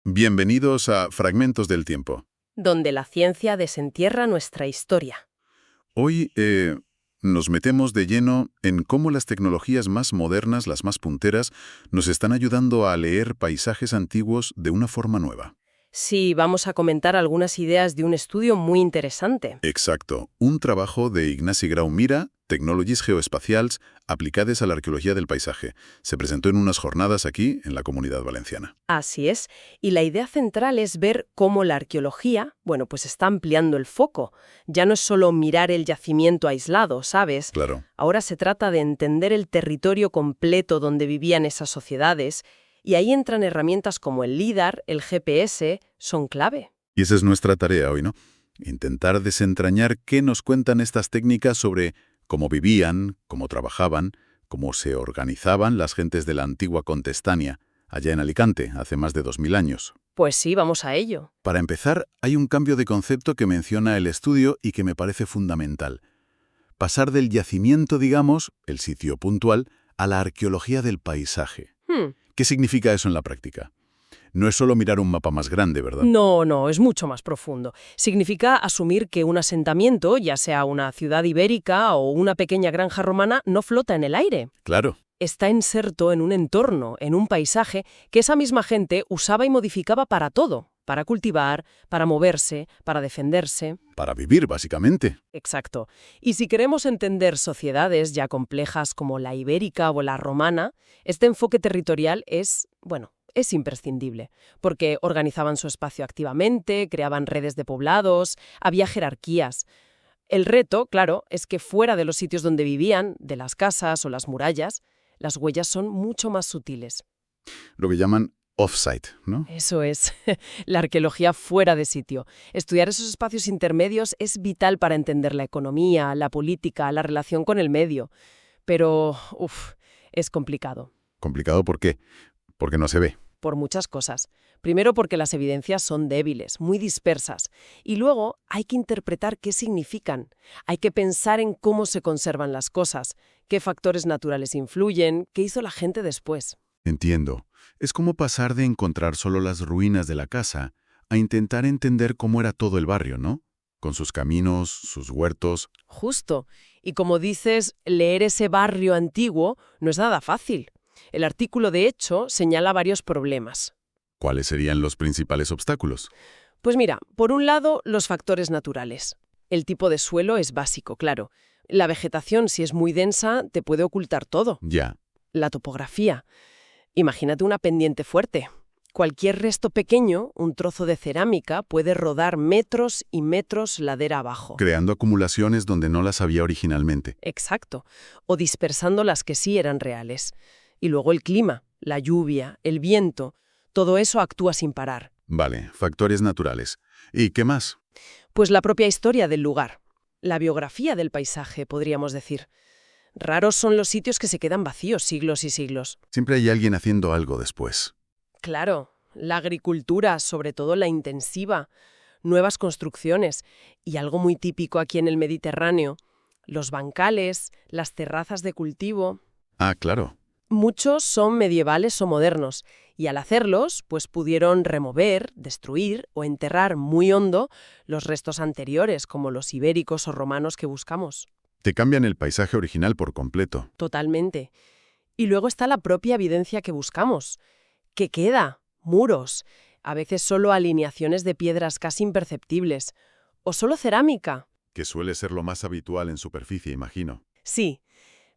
Bienvenidos a Fragmentos del Tiempo. Donde la ciencia desentierra nuestra historia. Hoy nos metemos de lleno en cómo las tecnologías más modernas, las más punteras, nos están ayudando a leer paisajes antiguos de una forma nueva. Sí, vamos a comentar algunas ideas de un estudio muy interesante. Exacto. Un trabajo de Ignasi Grau Mira, Tecnologies Geoespacials aplicades a la arqueología del paisaje. Se presentó en unas jornadas aquí, en la Comunidad Valenciana. Así es, y la idea central es ver cómo la arqueología, pues está ampliando el foco. Ya no es solo mirar el yacimiento aislado, ¿sabes? Claro. Ahora se trata de entender el territorio completo donde vivían esas sociedades, y ahí entran herramientas como el LIDAR, el GPS, son clave. Y esa es nuestra tarea hoy, ¿no? Intentar desentrañar qué nos cuentan estas técnicas sobre cómo vivían, cómo trabajaban, cómo se organizaban las gentes de la antigua Contestania, allá en Alicante, hace más de 2000 años. Pues sí, vamos a ello. Para empezar, hay un cambio de concepto que menciona el estudio y que me parece fundamental. Pasar del yacimiento, digamos, el sitio puntual, a la arqueología del paisaje. ¿Qué significa eso en la práctica? No es solo mirar un mapa más grande, ¿verdad? No, es mucho más profundo. Significa asumir que un asentamiento, ya sea una ciudad ibérica o una pequeña granja romana, no flota en el aire. Claro. Está inserto en un entorno, en un paisaje, que esa misma gente usaba y modificaba para todo. Para cultivar, para moverse, para defenderse. Para vivir, básicamente. Exacto. Y si queremos entender sociedades ya complejas como la ibérica o la romana, este enfoque territorial es imprescindible, porque organizaban su espacio activamente, creaban redes de poblados, había jerarquías. El reto, claro, es que fuera de los sitios donde vivían, de las casas o las murallas, las huellas son mucho más sutiles. Lo que llaman off-site, ¿no? Eso es, la arqueología fuera de sitio. Estudiar esos espacios intermedios es vital para entender la economía, la política, la relación con el medio. Pero, es complicado. ¿Complicado por qué? Porque no se ve. Por muchas cosas. Primero porque las evidencias son débiles, muy dispersas. Y luego hay que interpretar qué significan. Hay que pensar en cómo se conservan las cosas, qué factores naturales influyen, qué hizo la gente después. Entiendo. Es como pasar de encontrar solo las ruinas de la casa a intentar entender cómo era todo el barrio, ¿no? Con sus caminos, sus huertos. Justo. Y como dices, leer ese barrio antiguo no es nada fácil. El artículo, de hecho, señala varios problemas. ¿Cuáles serían los principales obstáculos? Pues mira, por un lado, los factores naturales. El tipo de suelo es básico, claro. La vegetación, si es muy densa, te puede ocultar todo. Ya. La topografía. Imagínate una pendiente fuerte. Cualquier resto pequeño, un trozo de cerámica, puede rodar metros y metros ladera abajo. Creando acumulaciones donde no las había originalmente. Exacto. O dispersando las que sí eran reales. Y luego el clima, la lluvia, el viento, todo eso actúa sin parar. Vale, factores naturales. ¿Y qué más? Pues la propia historia del lugar. La biografía del paisaje, podríamos decir. Raros son los sitios que se quedan vacíos siglos y siglos. Siempre hay alguien haciendo algo después. Claro, la agricultura, sobre todo la intensiva, nuevas construcciones y algo muy típico aquí en el Mediterráneo, los bancales, las terrazas de cultivo. Ah, claro. Muchos son medievales o modernos, y al hacerlos, pues pudieron remover, destruir o enterrar muy hondo los restos anteriores, como los ibéricos o romanos que buscamos. Te cambian el paisaje original por completo. Totalmente. Y luego está la propia evidencia que buscamos. ¿Qué queda? Muros. A veces solo alineaciones de piedras casi imperceptibles. O solo cerámica. Que suele ser lo más habitual en superficie, imagino. Sí.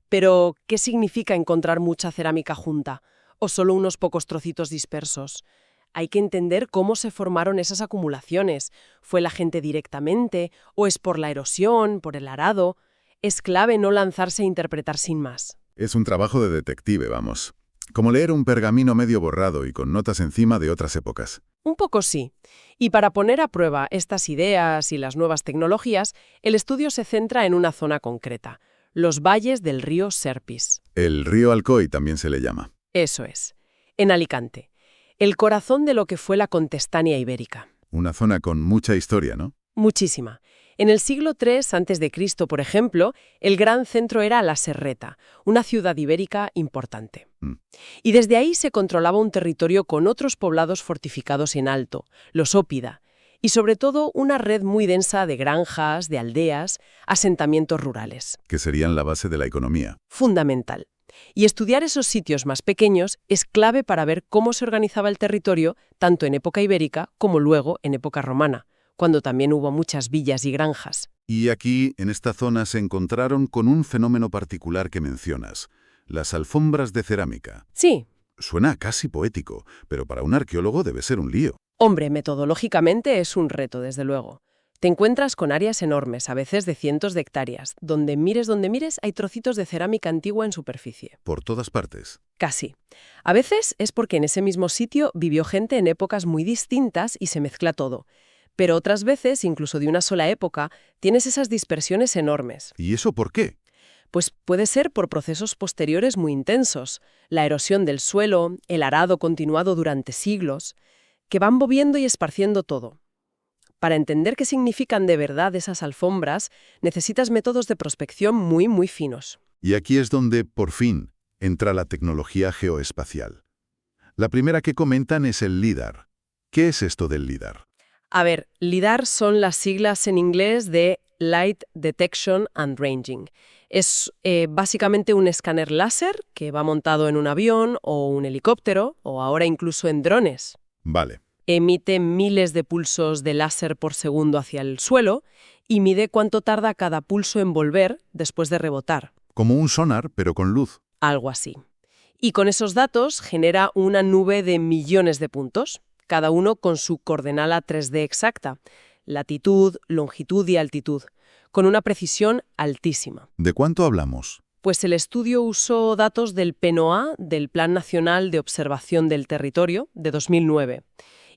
Pero, ¿qué significa encontrar mucha cerámica junta? ¿O solo unos pocos trocitos dispersos? Hay que entender cómo se formaron esas acumulaciones. ¿Fue la gente directamente? ¿O es por la erosión, por el arado? Es clave no lanzarse a interpretar sin más. Es un trabajo de detective, vamos. Como leer un pergamino medio borrado y con notas encima de otras épocas. Un poco sí. Y para poner a prueba estas ideas y las nuevas tecnologías, el estudio se centra en una zona concreta. Los valles del río Serpis. El río Alcoy también se le llama. Eso es. En Alicante. El corazón de lo que fue la Contestania ibérica. Una zona con mucha historia, ¿no? Muchísima. En el siglo III a.C., por ejemplo, el gran centro era La Serreta, una ciudad ibérica importante. Y desde ahí se controlaba un territorio con otros poblados fortificados en alto, los Ópida, y sobre todo una red muy densa de granjas, de aldeas, asentamientos rurales. Que serían la base de la economía. Fundamental. Y estudiar esos sitios más pequeños es clave para ver cómo se organizaba el territorio tanto en época ibérica como luego en época romana, cuando también hubo muchas villas y granjas. Y aquí, en esta zona, se encontraron con un fenómeno particular que mencionas, las alfombras de cerámica. Sí. Suena casi poético, pero para un arqueólogo debe ser un lío. Hombre, metodológicamente es un reto, desde luego. Te encuentras con áreas enormes, a veces de cientos de hectáreas. Donde mires, hay trocitos de cerámica antigua en superficie. Por todas partes. Casi. A veces es porque en ese mismo sitio vivió gente en épocas muy distintas y se mezcla todo. Pero otras veces, incluso de una sola época, tienes esas dispersiones enormes. ¿Y eso por qué? Pues puede ser por procesos posteriores muy intensos, la erosión del suelo, el arado continuado durante siglos, que van moviendo y esparciendo todo. Para entender qué significan de verdad esas alfombras, necesitas métodos de prospección muy, muy finos. Y aquí es donde, por fin, entra la tecnología geoespacial. La primera que comentan es el LIDAR. ¿Qué es esto del LIDAR? A ver, LIDAR son las siglas en inglés de Light Detection and Ranging. Es básicamente un escáner láser que va montado en un avión o un helicóptero o ahora incluso en drones. Vale. Emite miles de pulsos de láser por segundo hacia el suelo y mide cuánto tarda cada pulso en volver después de rebotar. Como un sonar, pero con luz. Algo así. Y con esos datos genera una nube de millones de puntos, cada uno con su coordenada 3D exacta, latitud, longitud y altitud, con una precisión altísima. ¿De cuánto hablamos? Pues el estudio usó datos del PNOA, del Plan Nacional de Observación del Territorio, de 2009,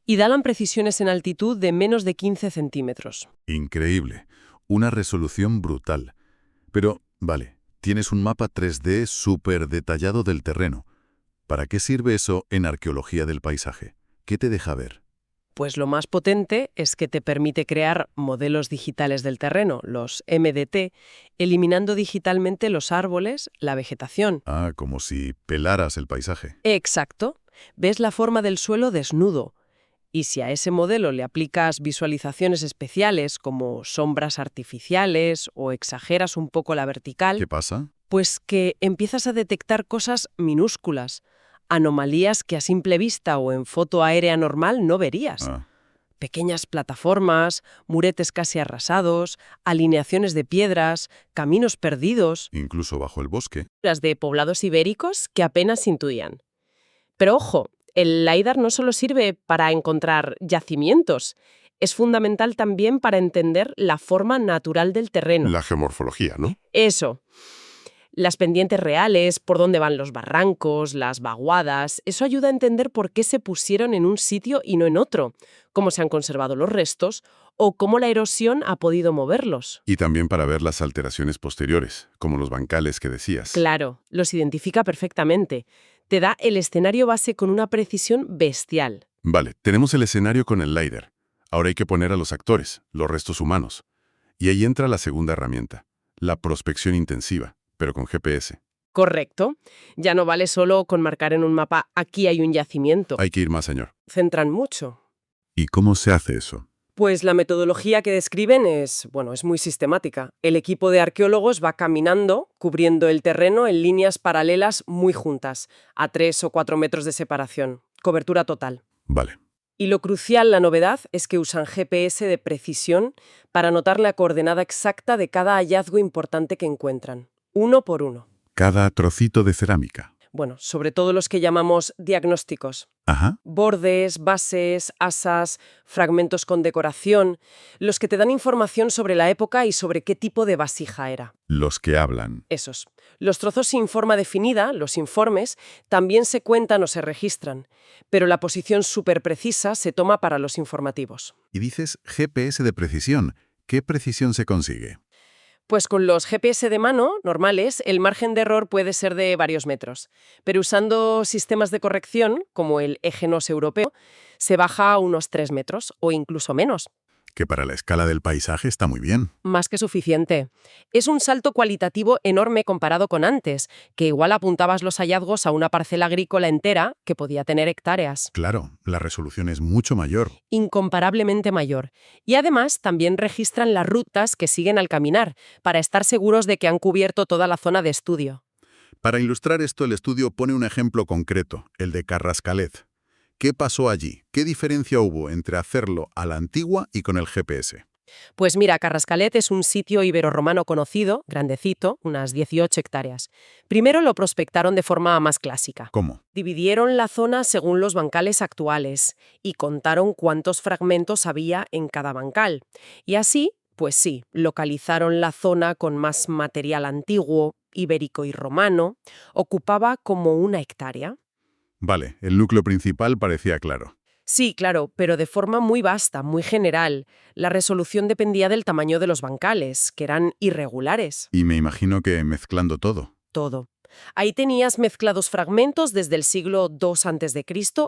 y daban precisiones en altitud de menos de 15 centímetros. Increíble. Una resolución brutal. Pero, vale, tienes un mapa 3D súper detallado del terreno. ¿Para qué sirve eso en arqueología del paisaje? ¿Qué te deja ver? Pues lo más potente es que te permite crear modelos digitales del terreno, los MDT, eliminando digitalmente los árboles, la vegetación. Ah, como si pelaras el paisaje. Exacto. Ves la forma del suelo desnudo. Y si a ese modelo le aplicas visualizaciones especiales como sombras artificiales o exageras un poco la vertical, ¿Qué pasa? pues que empiezas a detectar cosas minúsculas, anomalías que a simple vista o en foto aérea normal no verías. Pequeñas plataformas, muretes casi arrasados, alineaciones de piedras, caminos perdidos. Incluso bajo el bosque. Las de poblados ibéricos que apenas intuían. Pero ojo, el LiDAR no solo sirve para encontrar yacimientos, es fundamental también para entender la forma natural del terreno. La geomorfología, ¿no? Eso. Las pendientes reales, por dónde van los barrancos, las vaguadas, eso ayuda a entender por qué se pusieron en un sitio y no en otro, cómo se han conservado los restos o cómo la erosión ha podido moverlos. Y también para ver las alteraciones posteriores, como los bancales que decías. Claro, los identifica perfectamente. Te da el escenario base con una precisión bestial. Vale, tenemos el escenario con el LiDAR. Ahora hay que poner a los actores, los restos humanos. Y ahí entra la segunda herramienta, la prospección intensiva, pero con GPS. Correcto. Ya no vale solo con marcar en un mapa aquí hay un yacimiento. Hay que ir más, señor. Centran mucho. ¿Y cómo se hace eso? Pues la metodología que describen es muy sistemática. El equipo de arqueólogos va caminando, cubriendo el terreno en líneas paralelas muy juntas, a 3 o 4 metros de separación. Cobertura total. Vale. Y lo crucial, la novedad, es que usan GPS de precisión para anotar la coordenada exacta de cada hallazgo importante que encuentran, uno por uno. Cada trocito de cerámica. Bueno, sobre todo los que llamamos diagnósticos. Ajá. Bordes, bases, asas, fragmentos con decoración, los que te dan información sobre la época y sobre qué tipo de vasija era. Los que hablan. Esos. Los trozos sin forma definida, los informes, también se cuentan o se registran, pero la posición súper precisa se toma para los informativos. Y dices GPS de precisión. ¿Qué precisión se consigue? Pues con los GPS de mano, normales, el margen de error puede ser de varios metros. Pero usando sistemas de corrección, como el EGNOS europeo, se baja a unos 3 metros o incluso menos. Que para la escala del paisaje está muy bien. Más que suficiente. Es un salto cualitativo enorme comparado con antes, que igual apuntabas los hallazgos a una parcela agrícola entera que podía tener hectáreas. Claro, la resolución es mucho mayor. Incomparablemente mayor. Y además también registran las rutas que siguen al caminar, para estar seguros de que han cubierto toda la zona de estudio. Para ilustrar esto, el estudio pone un ejemplo concreto, el de Carrascalet. ¿Qué pasó allí? ¿Qué diferencia hubo entre hacerlo a la antigua y con el GPS? Pues mira, Carrascalet es un sitio iberorromano conocido, grandecito, unas 18 hectáreas. Primero lo prospectaron de forma más clásica. ¿Cómo? Dividieron la zona según los bancales actuales y contaron cuántos fragmentos había en cada bancal. Y así, pues sí, localizaron la zona con más material antiguo, ibérico y romano. Ocupaba como 1 hectárea. Vale, el núcleo principal parecía claro. Sí, claro, pero de forma muy vasta, muy general. La resolución dependía del tamaño de los bancales, que eran irregulares. Y me imagino que mezclando todo. Todo. Ahí tenías mezclados fragmentos desde el siglo II a.C.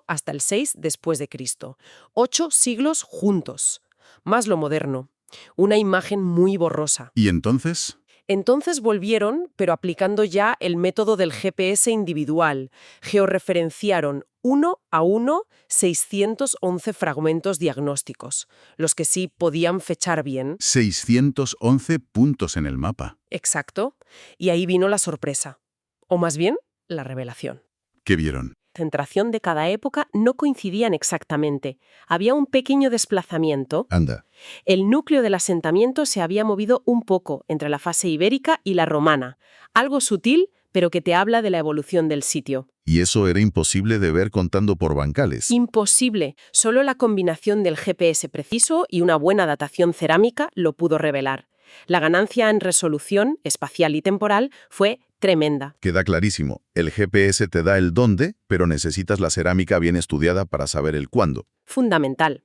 hasta el 6 después de Cristo. 8 siglos juntos. Más lo moderno. Una imagen muy borrosa. ¿Y entonces? Entonces volvieron, pero aplicando ya el método del GPS individual. Georreferenciaron 1 a 1 611 fragmentos diagnósticos, los que sí podían fechar bien. 611 puntos en el mapa. Exacto. Y ahí vino la sorpresa. O más bien, la revelación. ¿Qué vieron? La concentración de cada época no coincidían exactamente. Había un pequeño desplazamiento. Anda. El núcleo del asentamiento se había movido un poco entre la fase ibérica y la romana. Algo sutil, pero que te habla de la evolución del sitio. Y eso era imposible de ver contando por bancales. Imposible. Solo la combinación del GPS preciso y una buena datación cerámica lo pudo revelar. La ganancia en resolución, espacial y temporal, fue tremenda. Queda clarísimo. El GPS te da el dónde, pero necesitas la cerámica bien estudiada para saber el cuándo. Fundamental.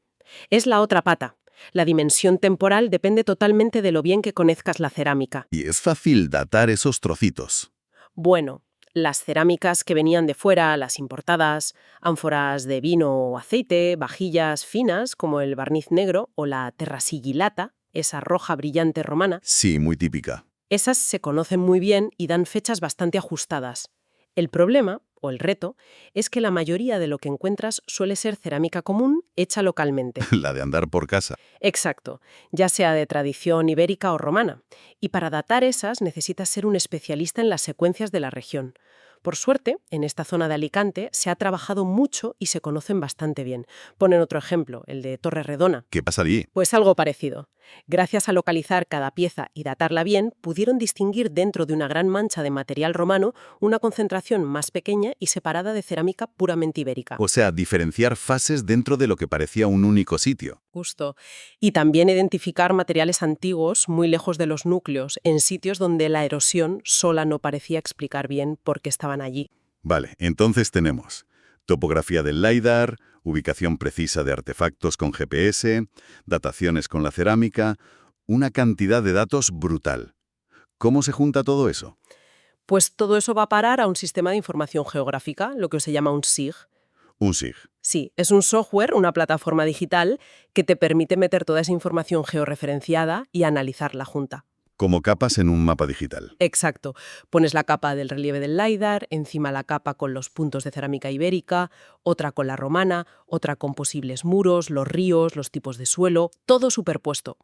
Es la otra pata. La dimensión temporal depende totalmente de lo bien que conozcas la cerámica. Y es fácil datar esos trocitos. Bueno, las cerámicas que venían de fuera, las importadas, ánforas de vino o aceite, vajillas finas como el barniz negro o la terrasigillata, esa roja brillante romana, Sí, muy típica. esas se conocen muy bien y dan fechas bastante ajustadas. El problema, o el reto, es que la mayoría de lo que encuentras suele ser cerámica común hecha localmente. La de andar por casa. Exacto, ya sea de tradición ibérica o romana. Y para datar esas necesitas ser un especialista en las secuencias de la región. Por suerte, en esta zona de Alicante se ha trabajado mucho y se conocen bastante bien. Ponen otro ejemplo, el de Torredona. ¿Qué pasa allí? Pues algo parecido. Gracias a localizar cada pieza y datarla bien, pudieron distinguir dentro de una gran mancha de material romano una concentración más pequeña y separada de cerámica puramente ibérica. O sea, diferenciar fases dentro de lo que parecía un único sitio. Justo. Y también identificar materiales antiguos muy lejos de los núcleos, en sitios donde la erosión sola no parecía explicar bien por qué estaban allí. Vale, entonces tenemos topografía del LiDAR, ubicación precisa de artefactos con GPS, dataciones con la cerámica, una cantidad de datos brutal. ¿Cómo se junta todo eso? Pues todo eso va a parar a un sistema de información geográfica, lo que se llama un SIG. Un SIG. Sí, es un software, una plataforma digital, que te permite meter toda esa información georreferenciada y analizarla junta. Como capas en un mapa digital. Exacto. Pones la capa del relieve del LiDAR, encima la capa con los puntos de cerámica ibérica, otra con la romana, otra con posibles muros, los ríos, los tipos de suelo, todo superpuesto.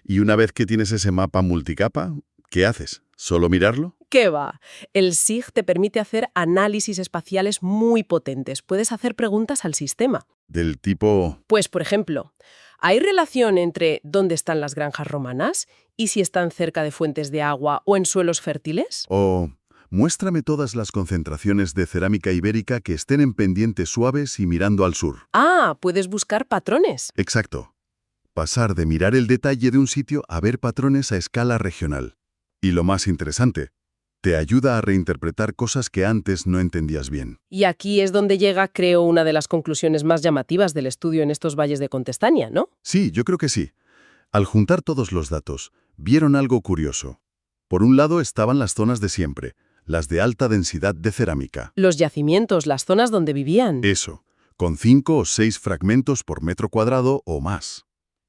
Y una vez que tienes ese mapa multicapa, ¿qué haces? ¿Solo mirarlo? ¿Qué va? El SIG te permite hacer análisis espaciales muy potentes. Puedes hacer preguntas al sistema. Del tipo... Pues, por ejemplo, ¿hay relación entre dónde están las granjas romanas y si están cerca de fuentes de agua o en suelos fértiles? O... muéstrame todas las concentraciones de cerámica ibérica que estén en pendientes suaves y mirando al sur. Ah, puedes buscar patrones. Exacto. Pasar de mirar el detalle de un sitio a ver patrones a escala regional. Y lo más interesante, te ayuda a reinterpretar cosas que antes no entendías bien. Y aquí es donde llega, creo, una de las conclusiones más llamativas del estudio en estos valles de Contestania, ¿no? Sí, yo creo que sí. Al juntar todos los datos, vieron algo curioso. Por un lado estaban las zonas de siempre, las de alta densidad de cerámica. Los yacimientos, las zonas donde vivían. Eso, con 5 o 6 fragmentos por metro cuadrado o más.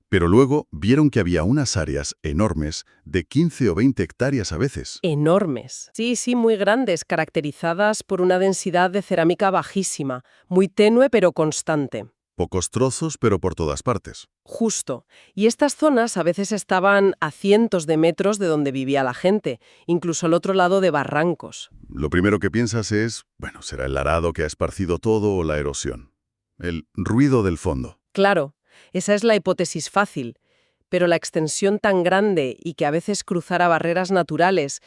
Pero luego vieron que había unas áreas enormes de 15 o 20 hectáreas a veces. Enormes. Sí, sí, muy grandes, caracterizadas por una densidad de cerámica bajísima, muy tenue pero constante. Pocos trozos, pero por todas partes. Justo. Y estas zonas a veces estaban a cientos de metros de donde vivía la gente, incluso al otro lado de barrancos. Lo primero que piensas es, bueno, será el arado que ha esparcido todo o la erosión. El ruido del fondo. Claro, esa es la hipótesis fácil, pero la extensión tan grande y que a veces cruzara barreras naturales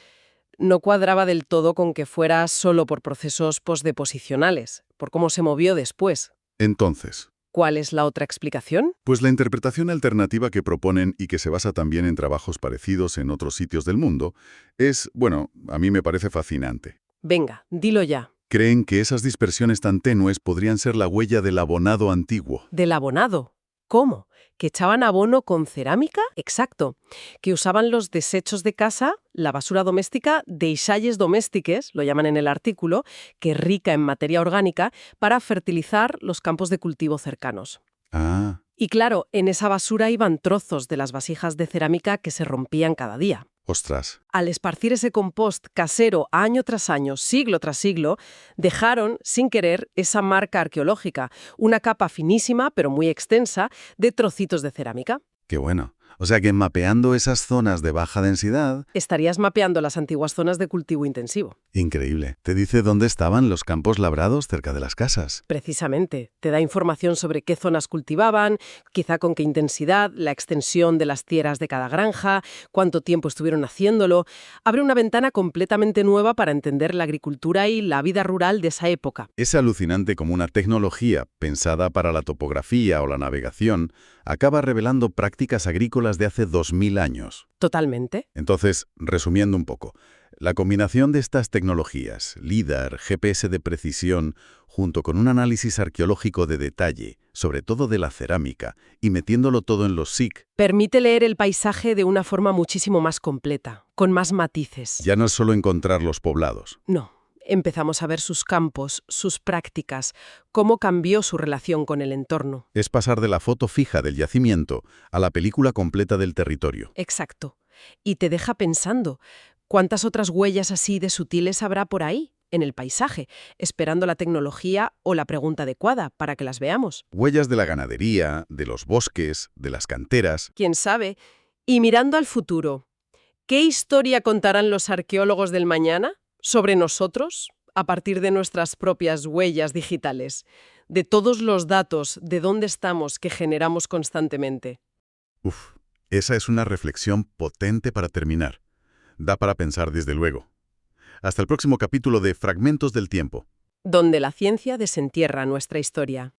no cuadraba del todo con que fuera solo por procesos postdeposicionales, por cómo se movió después. Entonces, ¿Cuál es la otra explicación? pues la interpretación alternativa que proponen y que se basa también en trabajos parecidos en otros sitios del mundo es, bueno, a mí me parece fascinante. Venga, dilo ya. Creen que esas dispersiones tan tenues podrían ser la huella del abonado antiguo. Del abonado. ¿Cómo? ¿Que echaban abono con cerámica? Exacto. Que usaban los desechos de casa, la basura doméstica, deixalles domèstiques, lo llaman en el artículo, que es rica en materia orgánica, para fertilizar los campos de cultivo cercanos. Ah, Y claro, en esa basura iban trozos de las vasijas de cerámica que se rompían cada día. ostras. Al esparcir ese compost casero año tras año, siglo tras siglo, dejaron, sin querer, esa marca arqueológica, una capa finísima, pero muy extensa, de trocitos de cerámica. Qué bueno. O sea que mapeando esas zonas de baja densidad... Estarías mapeando las antiguas zonas de cultivo intensivo. Increíble. Te dice dónde estaban los campos labrados cerca de las casas. Precisamente. Te da información sobre qué zonas cultivaban, quizá con qué intensidad, la extensión de las tierras de cada granja, cuánto tiempo estuvieron haciéndolo. Abre una ventana completamente nueva para entender la agricultura y la vida rural de esa época. Es alucinante como una tecnología pensada para la topografía o la navegación acaba revelando prácticas agrícolas de hace 2000 años. Totalmente. Entonces, resumiendo un poco, la combinación de estas tecnologías, LIDAR, GPS de precisión, junto con un análisis arqueológico de detalle, sobre todo de la cerámica, y metiéndolo todo en los SIC, Permite leer el paisaje de una forma muchísimo más completa, con más matices. ya no es solo encontrar los poblados. No. Empezamos a ver sus campos, sus prácticas, cómo cambió su relación con el entorno. Es pasar de la foto fija del yacimiento a la película completa del territorio. Exacto. Y te deja pensando, ¿cuántas otras huellas así de sutiles habrá por ahí, en el paisaje, esperando la tecnología o la pregunta adecuada para que las veamos? Huellas de la ganadería, de los bosques, de las canteras. ¿Quién sabe? Y mirando al futuro, ¿qué historia contarán los arqueólogos del mañana sobre nosotros a partir de nuestras propias huellas digitales, de todos los datos de dónde estamos que generamos constantemente? Uf, esa es una reflexión potente para terminar. Da para pensar desde luego. Hasta el próximo capítulo de Fragmentos del Tiempo. Donde la ciencia desentierra nuestra historia.